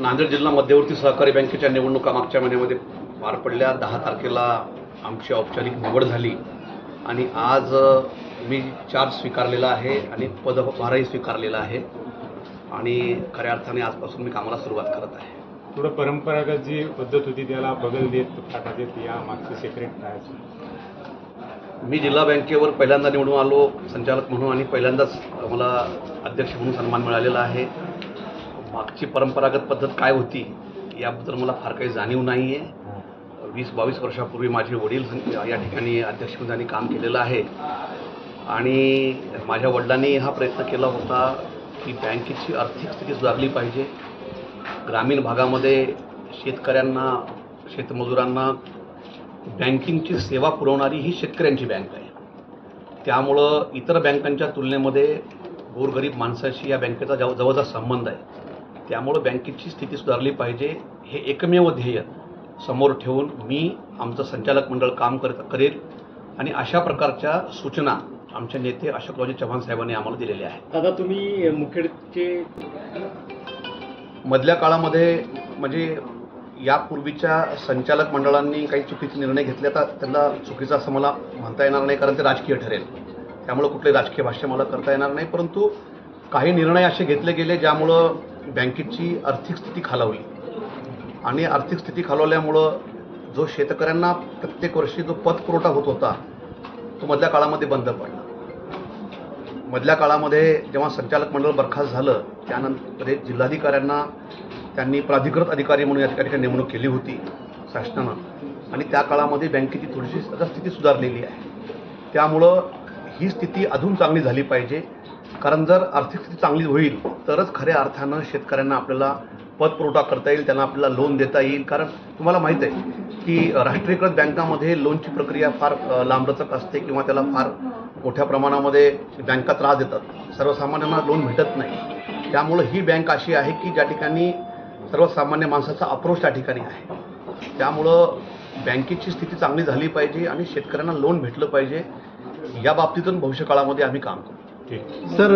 नांदेड जिल्हा मध्यवर्ती सहकारी बँकेच्या निवडणुका मागच्या महिन्यामध्ये पार पडल्या. 10 तारखेला आमची औपचारिक निवड झाली आणि आज मी चार्ज स्वीकारलेला आहे आणि पदभारही स्वीकारलेला आहे आणि खऱ्या अर्थाने आजपासून मी कामाला सुरुवात करत आहे. थोडं परंपरागत जी पद्धत होती त्याला बगल देत फाटा देत या मागचं सेक्रेट काय? मी जिल्हा बँकेवर पहिल्यांदा निवडून आलो संचालक म्हणून आणि पहिल्यांदाच मला अध्यक्ष म्हणून सन्मान मिळालेला आहे. मागची परंपरागत पद्धत काय होती याबद्दल मला फार काही जाणीव नाही आहे. 20-22 वर्षापूर्वी माझे वडील या ठिकाणी अध्यक्षपदाने काम केलेलं आहे आणि माझ्या वडिलांनी हा प्रयत्न केला होता की बँकेची आर्थिक स्थिती सुधारली पाहिजे. ग्रामीण भागामध्ये शेतकऱ्यांना शेतमजुरांना बँकिंगची सेवा पुरवणारी ही शेतकऱ्यांची बँक आहे. त्यामुळं इतर बँकांच्या तुलनेमध्ये गोरगरीब माणसाशी या बँकेचा जवळचा संबंध आहे. त्यामुळं बँकेची स्थिती सुधारली पाहिजे हे एकमेव ध्येय समोर ठेवून मी आमचं संचालक मंडळ काम करेल आणि अशा प्रकारच्या सूचना आमचे नेते अशोकरावजी चव्हाण साहेबांनी आम्हाला दिलेल्या आहेत. दादा, तुम्ही मुखेडचे मधल्या काळामध्ये म्हणजे यापूर्वीच्या संचालक मंडळांनी काही चुकीचे निर्णय घेतले. आता त्यांना चुकीचं असं मला म्हणता येणार नाही कारण ते राजकीय ठरेल. त्यामुळं कुठले राजकीय भाष्य मला करता येणार नाही. परंतु काही निर्णय असे घेतले गेले ज्यामुळं बँकेची आर्थिक स्थिती खालावली आणि आर्थिक स्थिती खालावल्यामुळं जो शेतकऱ्यांना प्रत्येक वर्षी जो पतपुरवठा होत होता तो मधल्या काळामध्ये बंद पडला. मधल्या काळामध्ये जेव्हा संचालक मंडळ बरखास्त झालं त्यानंतर जिल्हाधिकाऱ्यांना त्यांनी प्राधिकृत अधिकारी म्हणून या ठिकाणी नेमणूक केली होती शासनानं आणि त्या काळामध्ये बँकेची थोडीशी स्थिती सुधारलेली आहे. त्यामुळं ही स्थिती अजून चांगली झाली पाहिजे कारण जर आर्थिक स्थिती चांगली होईल तरच खऱ्या अर्थानं शेतकऱ्यांना आपल्याला पतपुरवठा करता येईल, त्यांना आपल्याला लोन देता येईल. कारण तुम्हाला माहीत आहे की राष्ट्रीयकृत बँकामध्ये लोनची प्रक्रिया फार लांबलचक असते किंवा त्याला फार मोठ्या प्रमाणामध्ये बँका त्रास देतात. सर्वसामान्यांना लोन भेटत नाही. त्यामुळं ही बँक अशी आहे की ज्या ठिकाणी सर्वसामान्य माणसाचा अप्रोच त्या ठिकाणी आहे. त्यामुळं बँकेची स्थिती चांगली झाली पाहिजे आणि शेतकऱ्यांना लोन भेटलं पाहिजे. या बाबतीतून भविष्यकाळामध्ये आम्ही काम करू. सर